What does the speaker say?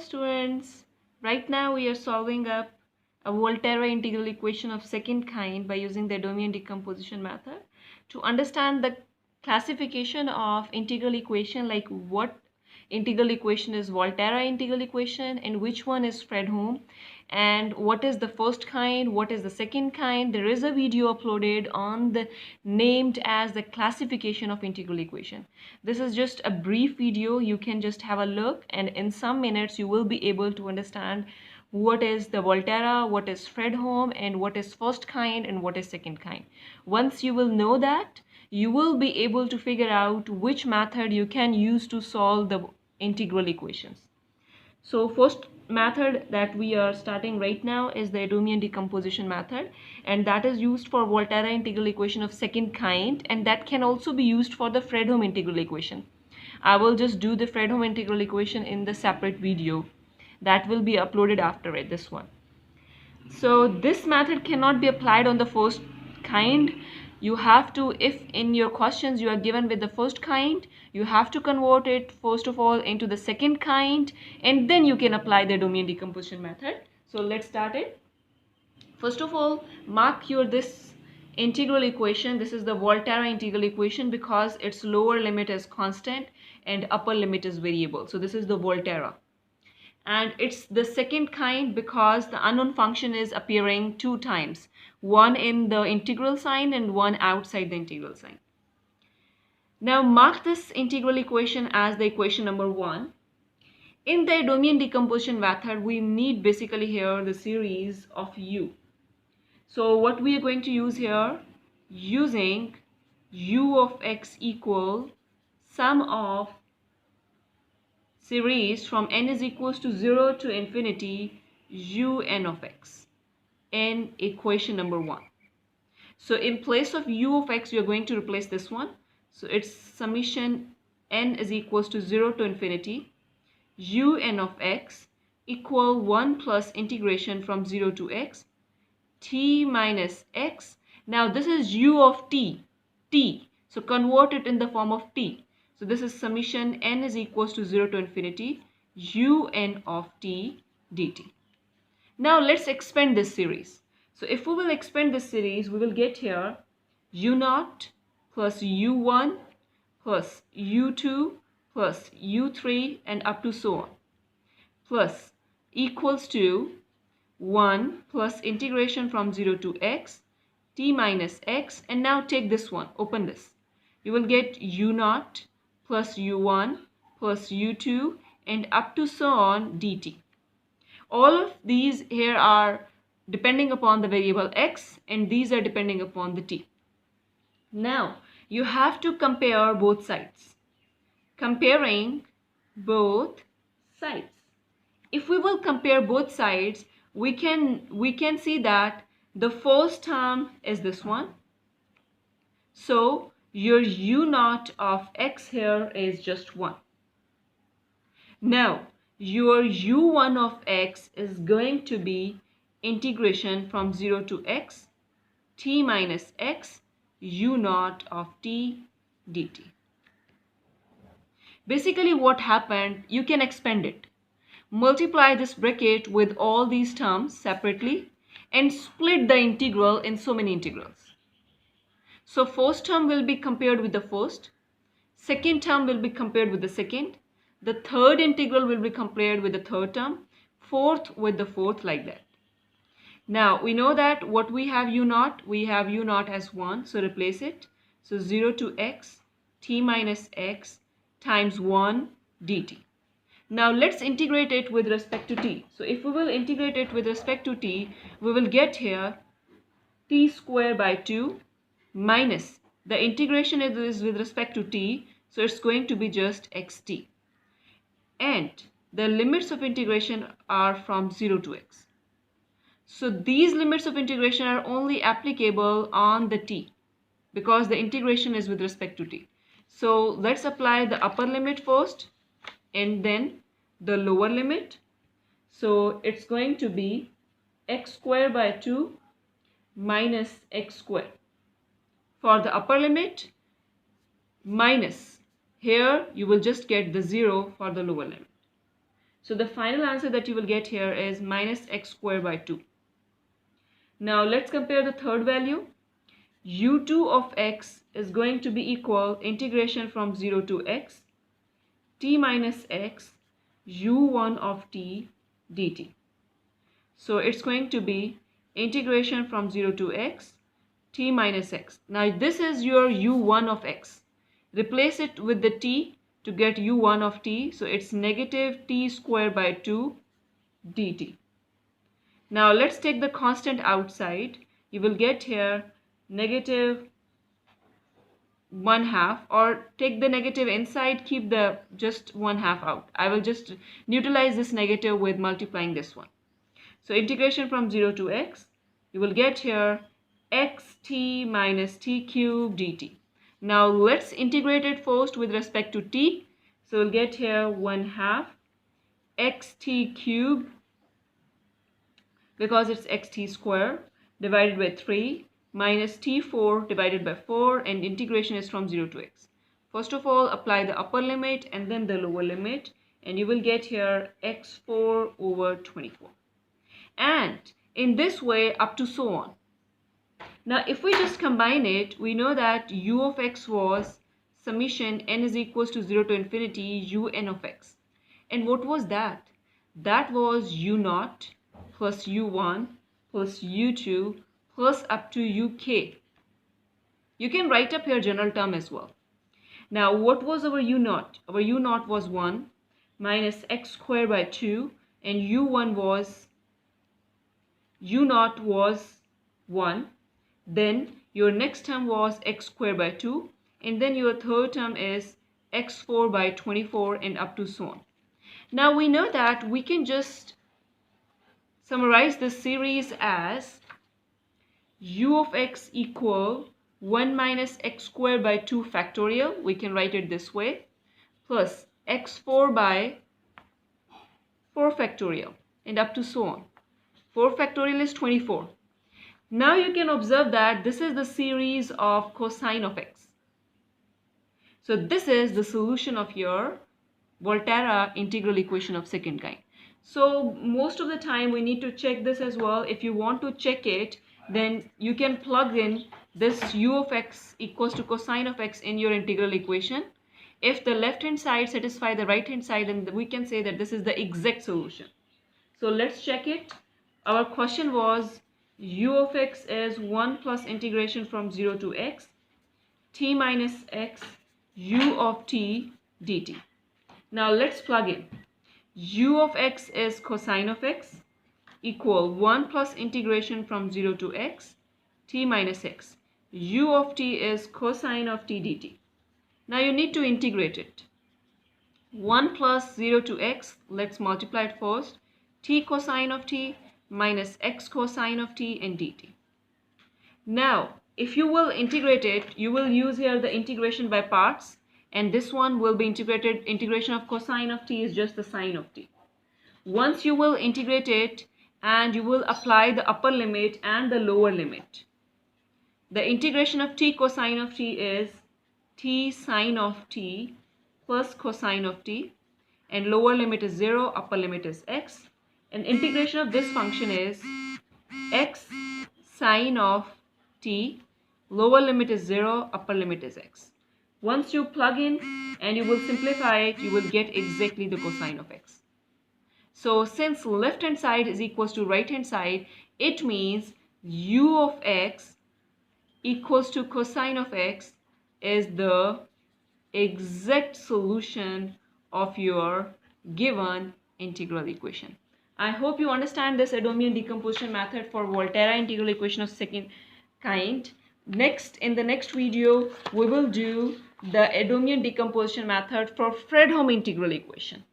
students, right now we are solving up a Volterra integral equation of second kind by using the Adomian decomposition method. To understand the classification of integral equation, like what integral equation is Volterra integral equation and which one is Fredholm, and what is the first kind, what is the second kind, there is a video uploaded on the named as the classification of integral equation. This is just a brief video. You can just have a look, and in some minutes you will be able to understand what is the Volterra, what is Fredholm, and what is first kind and what is second kind. Once you will know that, you will be able to figure out which method you can use to solve the integral equations. So first method that we are starting right now is the Adomian decomposition method, and that is used for Volterra integral equation of second kind, and that can also be used for the Fredholm integral equation. I will just do the Fredholm integral equation in the separate video that will be uploaded after it, this one. So this method cannot be applied on the first kind. You have to, if in your questions you are given with the first kind, you have to convert it first of all into the second kind, and then you can apply the Adomian decomposition method. So let's start it. First of all, mark your this integral equation. This is the Volterra integral equation because its lower limit is constant and upper limit is variable. So this is the Volterra. And it's the second kind because the unknown function is appearing two times, one in the integral sign and one outside the integral sign. Now mark this integral equation as the equation number 1. In the Adomian decomposition method, we need basically here the series of u. So what we are going to use here, using u of x equal sum of series from n is equals to 0 to infinity un of x in equation number 1. So in place of u of x, we are going to replace this one. So it's summation n is equals to 0 to infinity un of x equal 1 plus integration from 0 to x t minus x. Now this is u of t. So convert it in the form of t. So this is summation n is equals to 0 to infinity un of t dt. Now let's expand this series. So if we will expand this series, we will get here u0 plus u1 plus u2 plus u3 and up to so on, plus equals to 1 plus integration from 0 to x t minus x, and now take this one, open this. You will get u0 plus u1 plus u2 and up to so on dt. All of these here are depending upon the variable x, and these are depending upon the t. Now you have to compare both sides. Comparing both sides. If we will compare both sides, we can see that the first term is this one. So your u0 of x here is just 1. Now your u1 of x is going to be integration from 0 to x t minus x u0 of t dt. Basically what happened, you can expand it. Multiply this bracket with all these terms separately and split the integral in so many integrals. So first term will be compared with the first, second term will be compared with the second, the third integral will be compared with the third term, fourth with the fourth, like that. Now we know that what we have u0, we have u0 as 1, so replace it. So 0 to x t minus x times 1 dt. Now let's integrate it with respect to t. So if we will integrate it with respect to t, we will get here t square by 2 minus the integration is with respect to t, so it's going to be just xt. And the limits of integration are from 0 to x. So these limits of integration are only applicable on the t because the integration is with respect to t. So let's apply the upper limit first and then the lower limit. So it's going to be x square by 2 minus x square for the upper limit, minus here you will just get the 0 for the lower limit. So the final answer that you will get here is minus x squared by 2. Now let's compare the third value. u2 of x is going to be equal integration from 0 to x t minus x u1 of t dt. So it's going to be integration from 0 to x t minus x. Now this is your u1 of x. Replace it with the t to get u1 of t. So it's negative t squared by 2 dt. Now let's take the constant outside. You will get here negative 1/2, or take the negative inside, keep the just 1/2 out. I will just neutralize this negative with multiplying this one. So integration from 0 to x, you will get here xt minus t cubed dt. Now let's integrate it first with respect to t. So we'll get here 1/2 xt cubed, because it's xt square, divided by 3 minus t4 divided by 4, and integration is from 0 to x. First of all, apply the upper limit and then the lower limit, and you will get here x4 over 24. And in this way up to so on. Now if we just combine it, we know that u of x was summation n is equals to 0 to infinity un of x. And what was that? That was u0 plus u1 plus u2 plus up to uk. You can write up here general term as well. Now what was our u0? Our u0 was 1 minus x squared by 2, and u1 was, u0 was 1. Then your next term was x squared by 2, and then your third term is x4 by 24, and up to so on. Now we know that we can just summarize this series as u of x equal 1 minus x squared by 2 factorial. We can write it this way, plus x4 by 4 factorial, and up to so on. 4 factorial is 24. Now you can observe that this is the series of cosine of x. So this is the solution of your Volterra integral equation of second kind. So most of the time we need to check this as well. If you want to check it, then you can plug in this u of x equals to cosine of x in your integral equation. If the left hand side satisfies the right hand side, then we can say that this is the exact solution. So let's check it. Our question was u of x is 1 plus integration from 0 to x t minus x u of t dt. Now let's plug in. U of x is cosine of x equal 1 plus integration from 0 to x t minus x. U of t is cosine of t dt. Now you need to integrate it. 1 plus 0 to x, let's multiply it first. T cosine of t minus x cosine of t and dt. Now if you will integrate it, you will use here the integration by parts, and this one will be integrated. Integration of cosine of t is just the sine of t. Once you will integrate it, and you will apply the upper limit and the lower limit, the integration of t cosine of t is t sine of t plus cosine of t, and lower limit is 0, upper limit is x, and integration of this function is x sine of t, lower limit is 0, upper limit is x. Once you plug in and you will simplify it, you will get exactly the cosine of x. So since left hand side is equals to right hand side, it means u of x equals to cosine of x is the exact solution of your given integral equation. I hope you understand this Adomian decomposition method for Volterra integral equation of second kind. Next, in the next video, we will do the Adomian decomposition method for Fredholm integral equation.